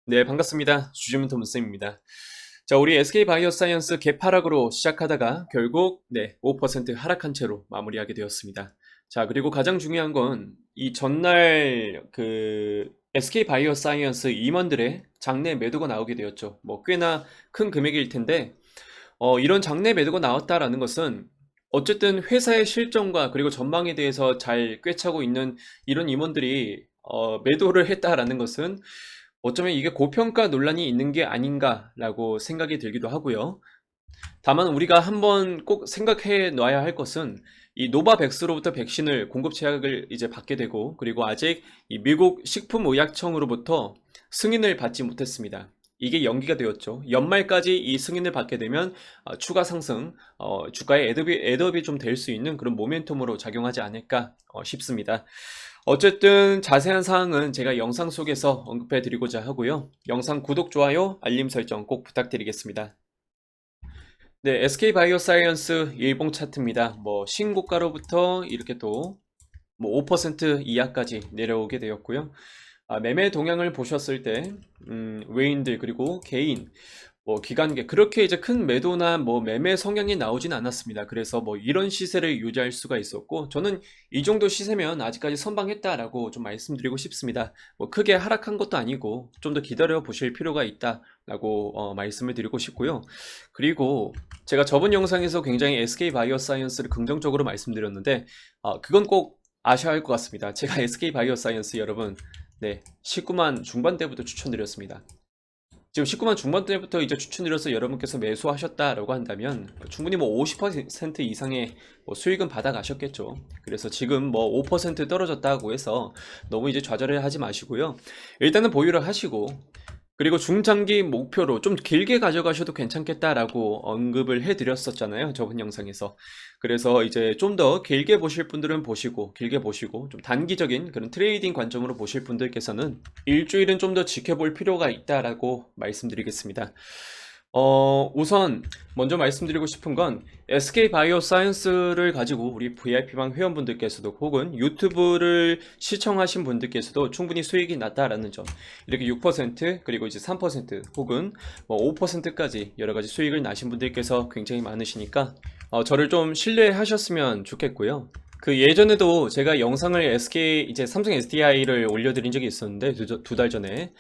네, 반갑습니다. 주주문터 문쌤입니다. 자, 우리 SK바이오사이언스 개파락으로 시작하다가 결국 5% 하락한 채로 마무리하게 되었습니다. 자, 그리고 가장 중요한 건 이 전날 SK바이오사이언스 임원들의 장내 매도가 나오게 되었죠. 뭐 꽤나 큰 금액일 텐데 이런 장내 매도가 나왔다라는 것은 어쨌든 회사의 실정과 그리고 전망에 대해서 잘 꿰차고 있는 이런 임원들이 매도를 했다라는 것은 어쩌면 이게 고평가 논란이 있는 게 아닌가라고 생각이 들기도 하고요. 다만 우리가 한번 꼭 생각해 놔야 할 것은 이 노바백스로부터 백신을 공급 제약을 이제 받게 되고, 그리고 아직 이 미국 식품의약청으로부터 승인을 받지 못했습니다. 이게 연기가 되었죠. 연말까지 이 승인을 받게 되면 추가 상승, 주가의 애드업이 좀 될 수 있는 그런 모멘텀으로 작용하지 않을까 싶습니다. 어쨌든 자세한 사항은 제가 영상 속에서 언급해 드리고자 하고요. 영상 구독, 좋아요, 알림 설정 꼭 부탁드리겠습니다. 네, SK바이오사이언스 일봉 차트입니다. 뭐 신고가로부터 이렇게 또 뭐 5% 이하까지 내려오게 되었고요. 매매 동향을 보셨을 때 외인들 그리고 개인 뭐 기관계 그렇게 이제 큰 매도나 뭐 매매 성향이 나오진 않았습니다. 그래서 뭐 이런 시세를 유지할 수가 있었고, 저는 이 정도 시세면 아직까지 선방했다라고 좀 말씀드리고 싶습니다. 뭐 크게 하락한 것도 아니고 좀 더 기다려 보실 필요가 있다라고 말씀을 드리고 싶고요. 그리고 제가 저번 영상에서 굉장히 SK바이오사이언스를 긍정적으로 말씀드렸는데 그건 꼭 아셔야 할 것 같습니다. 제가 SK바이오사이언스 여러분 19만 중반대부터 추천드렸습니다. 지금 19만 중반대부터 이제 추천드려서 여러분께서 매수하셨다라고 한다면 충분히 뭐 50% 이상의 뭐 수익은 받아가셨겠죠. 그래서 지금 뭐 5% 떨어졌다고 해서 너무 이제 좌절을 하지 마시고요. 일단은 보유를 하시고, 그리고 중장기 목표로 좀 길게 가져가셔도 괜찮겠다라고 언급을 해드렸었잖아요, 저번 영상에서. 그래서 이제 좀 더 길게 보실 분들은 보시고, 길게 보시고, 좀 단기적인 그런 트레이딩 관점으로 보실 분들께서는 일주일은 좀 더 지켜볼 필요가 있다라고 말씀드리겠습니다. 우선 먼저 말씀드리고 싶은 건 SK바이오사이언스를 가지고 우리 VIP방 회원분들께서도 혹은 유튜브를 시청하신 분들께서도 충분히 수익이 났다라는 점, 이렇게 6% 그리고 이제 3% 혹은 뭐 5%까지 여러 가지 수익을 나신 분들께서 굉장히 많으시니까 저를 좀 신뢰하셨으면 좋겠고요. 그 예전에도 제가 영상을 이제 삼성 SDI를 올려드린 적이 있었는데 두 달 전에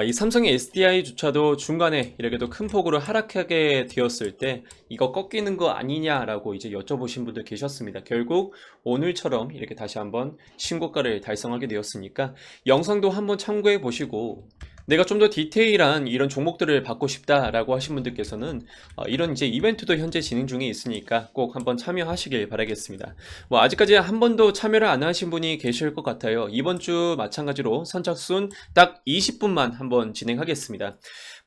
이 삼성의 SDI조차도 중간에 이렇게도 큰 폭으로 하락하게 되었을 때 이거 꺾이는 거 아니냐라고 이제 여쭤보신 분들 계셨습니다. 결국 오늘처럼 이렇게 다시 한번 신고가를 달성하게 되었으니까 영상도 한번 참고해 보시고, 내가 좀 더 디테일한 이런 종목들을 받고 싶다라고 하신 분들께서는 이런 이제 이벤트도 현재 진행 중에 있으니까 꼭 한번 참여하시길 바라겠습니다. 뭐 아직까지 한 번도 참여를 안 하신 분이 계실 것 같아요. 이번 주 마찬가지로 선착순 딱 20분만 한번 진행하겠습니다.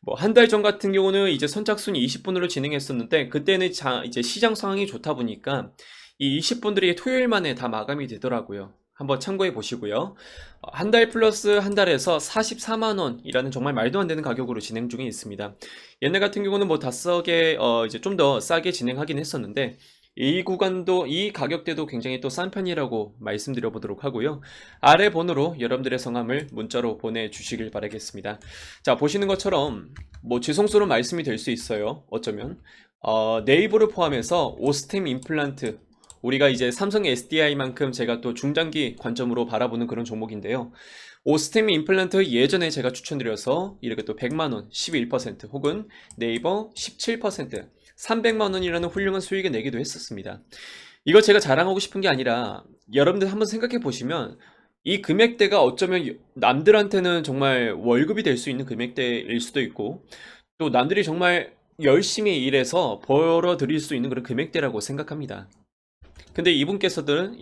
뭐 한 달 전 같은 경우는 이제 선착순 20분으로 진행했었는데, 그때는 이제 시장 상황이 좋다 보니까 이 20분들이 토요일 만에 다 마감이 되더라고요. 한번 참고해 보시고요. 한 달 플러스 한 달에서 44만 원이라는 정말 말도 안 되는 가격으로 진행 중에 있습니다. 옛날 같은 경우는 뭐 다섯개 이제 좀 더 싸게 진행하긴 했었는데, 이 구간도 이 가격대도 굉장히 또 싼 편이라고 말씀드려 보도록 하고요. 아래 번호로 여러분들의 성함을 문자로 보내주시길 바라겠습니다. 자, 보시는 것처럼 뭐 지성스러운 말씀이 될 수 있어요. 어쩌면 네이버를 포함해서 오스템 임플란트, 우리가 이제 삼성의 SDI만큼 제가 또 중장기 관점으로 바라보는 그런 종목인데요. 오스템 임플란트 예전에 제가 추천드려서 이렇게 또 100만원 11% 혹은 네이버 17% 300만원이라는 훌륭한 수익을 내기도 했었습니다. 이거 제가 자랑하고 싶은 게 아니라 여러분들 한번 생각해 보시면 이 금액대가 어쩌면 남들한테는 정말 월급이 될 수 있는 금액대일 수도 있고, 또 남들이 정말 열심히 일해서 벌어들일 수 있는 그런 금액대라고 생각합니다. 근데 이분께서들은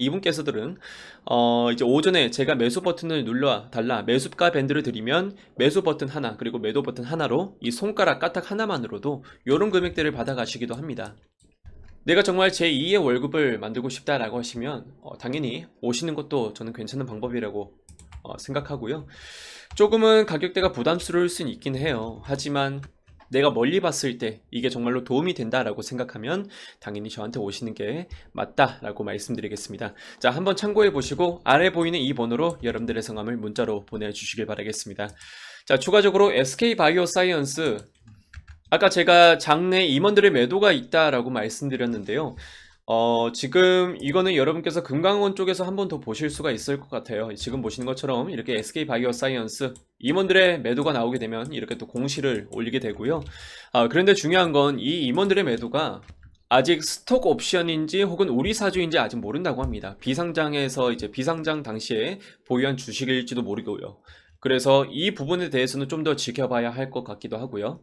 이제 오전에 제가 매수 버튼을 눌러 달라 매수가 밴드를 드리면 매수 버튼 하나 그리고 매도 버튼 하나로 이 손가락 까딱 하나만으로도 이런 금액대를 받아가시기도 합니다. 내가 정말 제2의 월급을 만들고 싶다라고 하시면 당연히 오시는 것도 저는 괜찮은 방법이라고 생각하고요. 조금은 가격대가 부담스러울 수는 있긴 해요. 하지만 내가 멀리 봤을 때 이게 정말로 도움이 된다라고 생각하면 당연히 저한테 오시는 게 맞다라고 말씀드리겠습니다. 자, 한번 참고해 보시고 아래 보이는 이 번호로 여러분들의 성함을 문자로 보내주시길 바라겠습니다. 자, 추가적으로 SK 바이오사이언스, 아까 제가 장내 임원들의 매도가 있다라고 말씀드렸는데요. 지금 이거는 여러분께서 금강원 쪽에서 한 번 더 보실 수가 있을 것 같아요. 지금 보시는 것처럼 이렇게 SK 바이오사이언스 임원들의 매도가 나오게 되면 이렇게 또 공시를 올리게 되고요. 그런데 중요한 건 이 임원들의 매도가 아직 스톡 옵션인지 혹은 우리 사주인지 아직 모른다고 합니다. 비상장에서 이제 비상장 당시에 보유한 주식일지도 모르고요. 그래서 이 부분에 대해서는 좀 더 지켜봐야 할 것 같기도 하고요.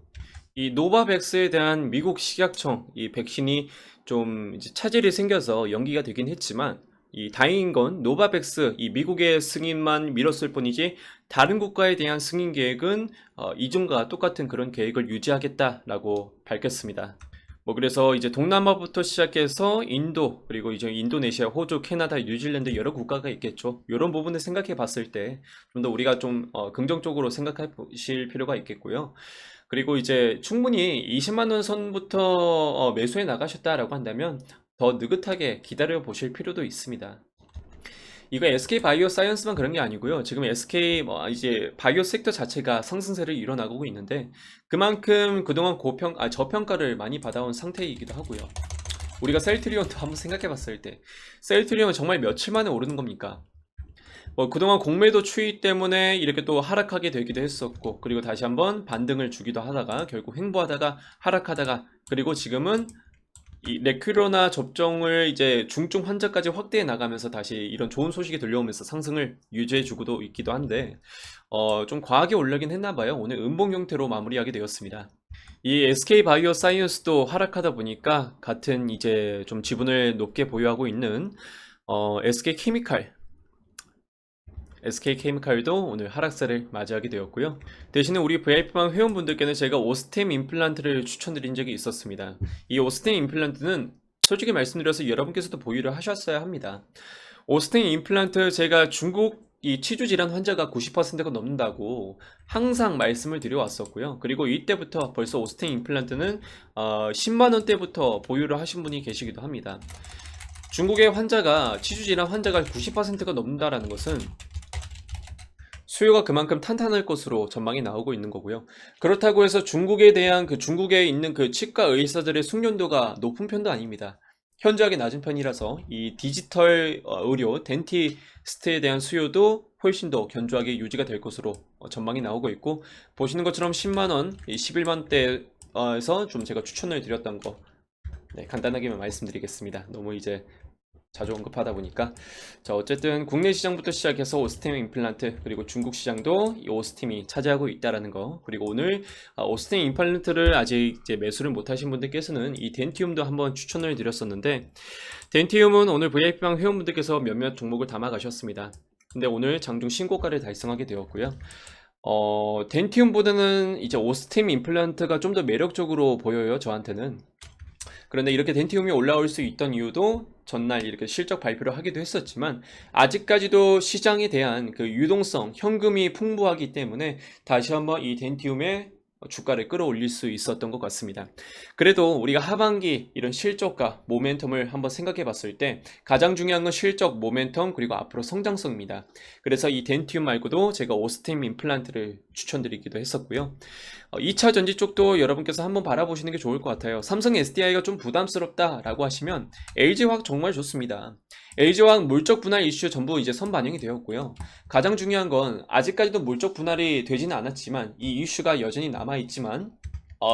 이 노바백스에 대한 미국 식약청 이 백신이 좀 이제 차질이 생겨서 연기가 되긴 했지만, 이 다행인 건 노바백스 이 미국의 승인만 미뤘을 뿐이지 다른 국가에 대한 승인 계획은 이전과 똑같은 그런 계획을 유지하겠다라고 밝혔습니다. 뭐 그래서 이제 동남아부터 시작해서 인도, 그리고 이제 인도네시아, 호주, 캐나다, 뉴질랜드 여러 국가가 있겠죠. 이런 부분을 생각해 봤을 때 좀 더 우리가 좀 긍정적으로 생각해 보실 필요가 있겠고요. 그리고 이제 충분히 20만 원 선부터 매수해 나가셨다라고 한다면 더 느긋하게 기다려 보실 필요도 있습니다. 이거 SK 바이오 사이언스만 그런 게 아니고요. 지금 SK 뭐 이제 바이오 섹터 자체가 상승세를 이뤄나가고 있는데, 그만큼 그동안 저평가를 많이 받아온 상태이기도 하고요. 우리가 셀트리온도 한번 생각해 봤을 때 셀트리온은 정말 며칠 만에 오르는 겁니까? 뭐 그동안 공매도 추이 때문에 이렇게 또 하락하게 되기도 했었고, 그리고 다시 한번 반등을 주기도 하다가 결국 횡보하다가 하락하다가, 그리고 지금은 이 레큐로나 접종을 이제 중증 환자까지 확대해 나가면서 다시 이런 좋은 소식이 들려오면서 상승을 유지해 주고도 있기도 한데, 좀 과하게 올라긴 했나 봐요. 오늘 음봉 형태로 마무리하게 되었습니다. 이 SK 바이오 사이언스도 하락하다 보니까 같은 이제 좀 지분을 높게 보유하고 있는 SK 케미칼도 오늘 하락세를 맞이하게 되었고요. 대신에 우리 VIP방 회원분들께는 제가 오스템 임플란트를 추천드린 적이 있었습니다. 이 오스템 임플란트는 솔직히 말씀드려서 여러분께서도 보유를 하셨어야 합니다. 오스템 임플란트, 제가 중국 이 치주 질환 환자가 90%가 넘는다고 항상 말씀을 드려왔었고요. 그리고 이때부터 벌써 오스템 임플란트는 10만 원대부터 보유를 하신 분이 계시기도 합니다. 중국의 치주 질환 환자가 90%가 넘는다라는 것은 수요가 그만큼 탄탄할 것으로 전망이 나오고 있는 거고요. 그렇다고 해서 중국에 대한 중국에 있는 그 치과 의사들의 숙련도가 높은 편도 아닙니다. 현저하게 낮은 편이라서 이 디지털 의료, 덴티스트에 대한 수요도 훨씬 더 견조하게 유지가 될 것으로 전망이 나오고 있고, 보시는 것처럼 10만원, 11만대에서 좀 제가 추천을 드렸던 거, 네, 간단하게만 말씀드리겠습니다. 너무 이제 자주 언급하다 보니까. 자, 어쨌든 국내 시장부터 시작해서 오스템 임플란트, 그리고 중국 시장도 이 오스템이 차지하고 있다라는 거, 그리고 오늘 오스템 임플란트를 아직 이제 매수를 못 하신 분들께서는 이 덴티움도 한번 추천을 드렸었는데, 덴티움은 오늘 VIP방 회원분들께서 몇몇 종목을 담아 가셨습니다. 근데 오늘 장중 신고가를 달성하게 되었고요. 덴티움보다는 이제 오스템 임플란트가 좀 더 매력적으로 보여요, 저한테는. 그런데 이렇게 덴티움이 올라올 수 있던 이유도 전날 이렇게 실적 발표를 하기도 했었지만, 아직까지도 시장에 대한 그 유동성, 현금이 풍부하기 때문에 다시 한번 이 덴티움의 주가를 끌어올릴 수 있었던 것 같습니다. 그래도 우리가 하반기 이런 실적과 모멘텀을 한번 생각해 봤을 때 가장 중요한 건 실적, 모멘텀, 그리고 앞으로 성장성입니다. 그래서 이 덴티움 말고도 제가 오스템 임플란트를 추천드리기도 했었고요. 2차 전지 쪽도 여러분께서 한번 바라보시는 게 좋을 것 같아요. 삼성 SDI가 좀 부담스럽다라고 하시면 LG화학 정말 좋습니다. LG화학 물적 분할 이슈 전부 이제 선반영이 되었고요. 가장 중요한 건 아직까지도 물적 분할이 되지는 않았지만 이 이슈가 여전히 남아있지만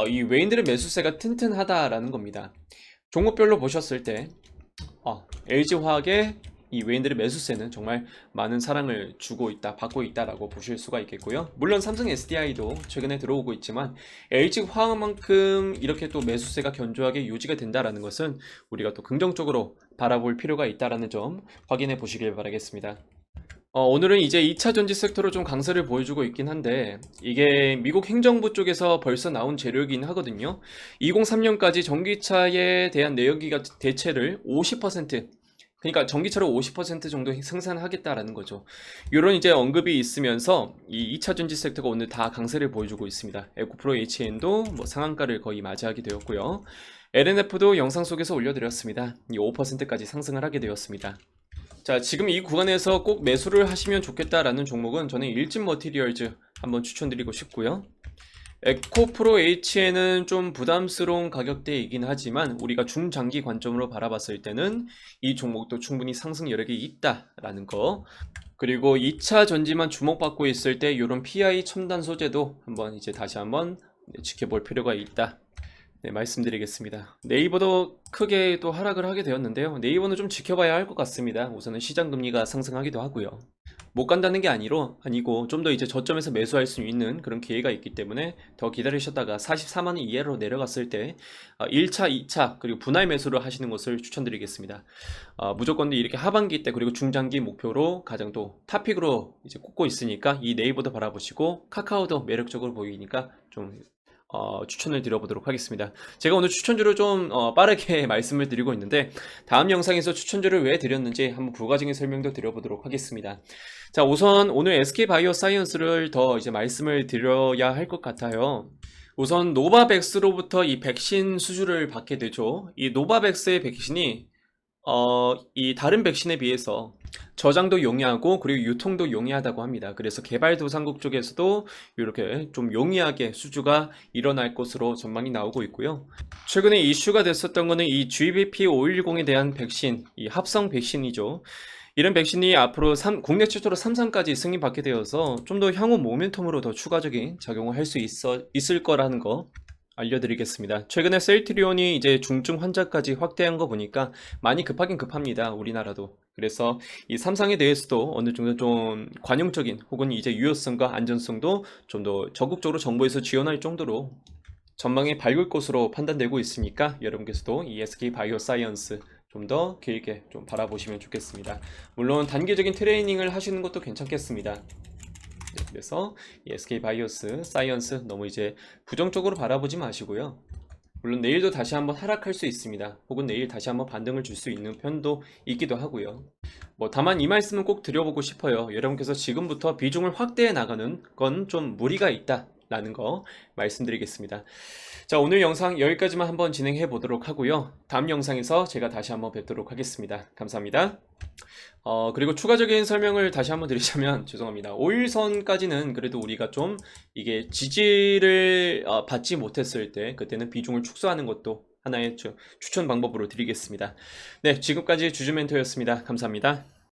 이 외인들의 매수세가 튼튼하다라는 겁니다. 종목별로 보셨을 때 LG화학의 이 외인들의 매수세는 정말 많은 사랑을 받고 있다라고 보실 수가 있겠고요. 물론 삼성 SDI도 최근에 들어오고 있지만 LG화학만큼 이렇게 또 매수세가 견조하게 유지가 된다라는 것은 우리가 또 긍정적으로 바라볼 필요가 있다라는 점 확인해 보시길 바라겠습니다. 오늘은 이제 2차 전지 섹터로 좀 강세를 보여주고 있긴 한데, 이게 미국 행정부 쪽에서 벌써 나온 재료이긴 하거든요. 2030년까지 전기차에 대한 내연기관 대체를 50%, 그러니까 전기차로 50% 정도 생산하겠다라는 거죠. 이런 이제 언급이 있으면서 이 2차 전지 섹터가 오늘 다 강세를 보여주고 있습니다. 에코프로 HN도 뭐 상한가를 거의 맞이하게 되었고요. LNF도 영상 속에서 올려드렸습니다. 이 5%까지 상승을 하게 되었습니다. 자, 지금 이 구간에서 꼭 매수를 하시면 좋겠다라는 종목은 저는 일진 머티리얼즈 한번 추천드리고 싶고요. 에코프로 H에는 좀 부담스러운 가격대이긴 하지만 우리가 중장기 관점으로 바라봤을 때는 이 종목도 충분히 상승 여력이 있다라는 거. 그리고 2차 전지만 주목받고 있을 때 이런 PI 첨단 소재도 한번 이제 다시 한번 지켜볼 필요가 있다. 네, 말씀드리겠습니다. 네이버도 크게 또 하락을 하게 되었는데요. 네이버는 좀 지켜봐야 할 것 같습니다. 우선은 시장 금리가 상승하기도 하고요. 못 간다는 게 아니고 좀 더 이제 저점에서 매수할 수 있는 그런 기회가 있기 때문에 더 기다리셨다가 44만 원 이하로 내려갔을 때 1차, 2차 그리고 분할 매수를 하시는 것을 추천드리겠습니다. 무조건 이렇게 하반기 때 그리고 중장기 목표로 가장 또 탑픽으로 이제 꼽고 있으니까 이 네이버도 바라보시고 카카오도 매력적으로 보이니까 좀 추천을 드려보도록 하겠습니다. 제가 오늘 추천주를 좀 빠르게 말씀을 드리고 있는데 다음 영상에서 추천주를 왜 드렸는지 한번 부가적인 설명도 드려보도록 하겠습니다. 자, 우선 오늘 SK바이오사이언스를 더 이제 말씀을 드려야 할 것 같아요. 우선 노바백스로부터 이 백신 수주를 받게 되죠. 이 노바백스의 백신이 이 다른 백신에 비해서 저장도 용이하고 그리고 유통도 용이하다고 합니다. 그래서 개발도상국 쪽에서도 이렇게 좀 용이하게 수주가 일어날 것으로 전망이 나오고 있고요. 최근에 이슈가 됐었던 거는 이 GBP510에 대한 백신, 이 합성 백신이죠. 이런 백신이 앞으로 국내 최초로 3상까지 승인받게 되어서 좀 더 향후 모멘텀으로 더 추가적인 작용을 할 수 있을 거라는 거 알려드리겠습니다. 최근에 셀트리온이 이제 중증 환자까지 확대한 거 보니까 많이 급하긴 급합니다. 우리나라도. 그래서 이 삼상에 대해서도 어느 정도 좀 관용적인 혹은 이제 유효성과 안전성도 좀 더 적극적으로 정부에서 지원할 정도로 전망이 밝을 것으로 판단되고 있으니까 여러분께서도 이 SK바이오사이언스 좀 더 길게 좀 바라보시면 좋겠습니다. 물론 단기적인 트레이닝을 하시는 것도 괜찮겠습니다. 네, 그래서 이 SK바이오스 사이언스 너무 이제 부정적으로 바라보지 마시고요. 물론 내일도 다시 한번 하락할 수 있습니다. 혹은 내일 다시 한번 반등을 줄 수 있는 편도 있기도 하고요. 다만 이 말씀은 꼭 드려보고 싶어요. 여러분께서 지금부터 비중을 확대해 나가는 건 좀 무리가 있다 라는 거 말씀드리겠습니다. 자, 오늘 영상 여기까지만 한번 진행해 보도록 하고요. 다음 영상에서 제가 다시 한번 뵙도록 하겠습니다. 감사합니다. 그리고 추가적인 설명을 다시 한번 드리자면 죄송합니다. 5일선까지는 그래도 우리가 좀 이게 지지를 받지 못했을 때 그때는 비중을 축소하는 것도 하나의 추천 방법으로 드리겠습니다. 네, 지금까지 주주 멘토였습니다. 감사합니다.